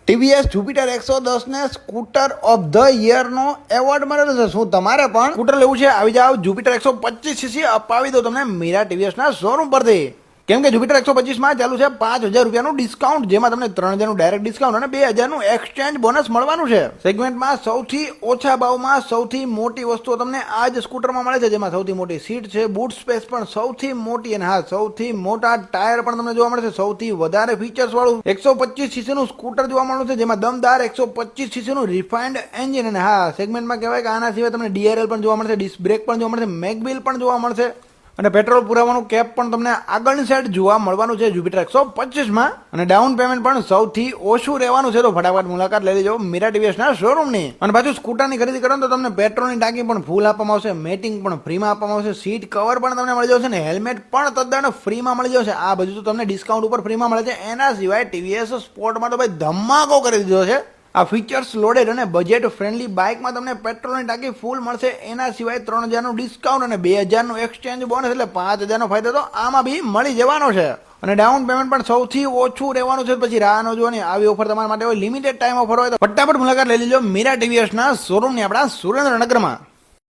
TVS Jupiter 110 ને scooter of the year નો award મળેલો છે। શું તમારે પણ સ્કૂટર લેવું છે? આવી જાઓ જુપિટર 125 સીસી અપાવી દો તમને મીરા ટીવીએસ ના શોરૂમ પરથી। કેમ કે જુપિટર 125 માં ચાલુ છે 5000 રૂપિયાનું ડિસ્કાઉન્ટ, જેમાં તમને 3000 નું ડાયરેક્ટ ડિસ્કાઉન્ટ અને 2000 નું એક્સચેન્જ બોનસ મળવાનું છે। સેગમેન્ટમાં સૌથી ઓછા ભાવમાં સૌથી મોટી વસ્તુઓ તમને આ જ સ્કૂટરમાં મળે છે, જેમાં સૌથી મોટી સીટ છે, બૂટ સ્પેસ પણ સૌથી મોટી અને હા સૌથી મોટા ટાયર પણ તમને જોવા મળે છે। સૌથી વધારે ફીચર્સ વાળું 125 સીસી નું સ્કૂટર જોવા મળે છે, જેમાં દમદાર 125 સીસી નું રિફાઇન્ડ એન્જિન અને હા સેગમેન્ટમાં કહેવાય કે આના સિવાય તમને ડીઆરએલ પણ જોવા મળશે, ડિસ્ક બ્રેક પણ જોવા મળશે, મેગવિલ પણ જોવા મળશે અને પેટ્રોલ પુરાવાનું કેપ પણ તમને આગળની સાઈડ જોવા મળવાનું છે જુપિટર 125 માં। અને ડાઉન પેમેન્ટ પણ સૌથી ઓછું રહેવાનું છે, તો ફટાફટ મુલાકાત લઈ લેજો મીરા ટીવીએસ ના શોરૂમની। અને પાછું સ્કૂટરની ખરીદી કરો તો તમને પેટ્રોલની ટાંકી પણ ફૂલ આપવામાં આવશે, મેટિંગ પણ ફ્રીમાં આપવામાં આવશે, સીટ કવર પણ તમને મળી જશે ને હેલ્મેટ પણ તદ્દન ફ્રીમાં મળી જશે। આ બધું તો તમને ડિસ્કાઉન્ટ ઉપર ફ્રીમાં મળે છે। એના સિવાય ટીવીએસ સ્પોર્ટમાં તો ભાઈ ધમાકો કરી દીધો છે। આ ફીચર્સ લોડેડ અને બજેટ ફ્રેન્ડલી બાઇકમાં તમને પેટ્રોલની ટાંકી ફૂલ મળશે, એના સિવાય 3000 નું ડિસ્કાઉન્ટ અને 2000 નું એક્સચેન્જ બોનસ, એટલે 5000 નો ફાયદો તો આમાં બી મળી જવાનો છે। અને ડાઉન પેમેન્ટ પણ સૌથી ઓછું રહેવાનું છે। પછી રાહ ન જોવાની, આવી ઓફર તમારા માટે હોય, લિમિટેડ ટાઈમ ઓફર હોય તો ફટાફટ મુલાકાત લઈ લેજો મીરા ટીવીએસ ના શોરૂમની આપણા સુરેન્દ્રનગરમાં।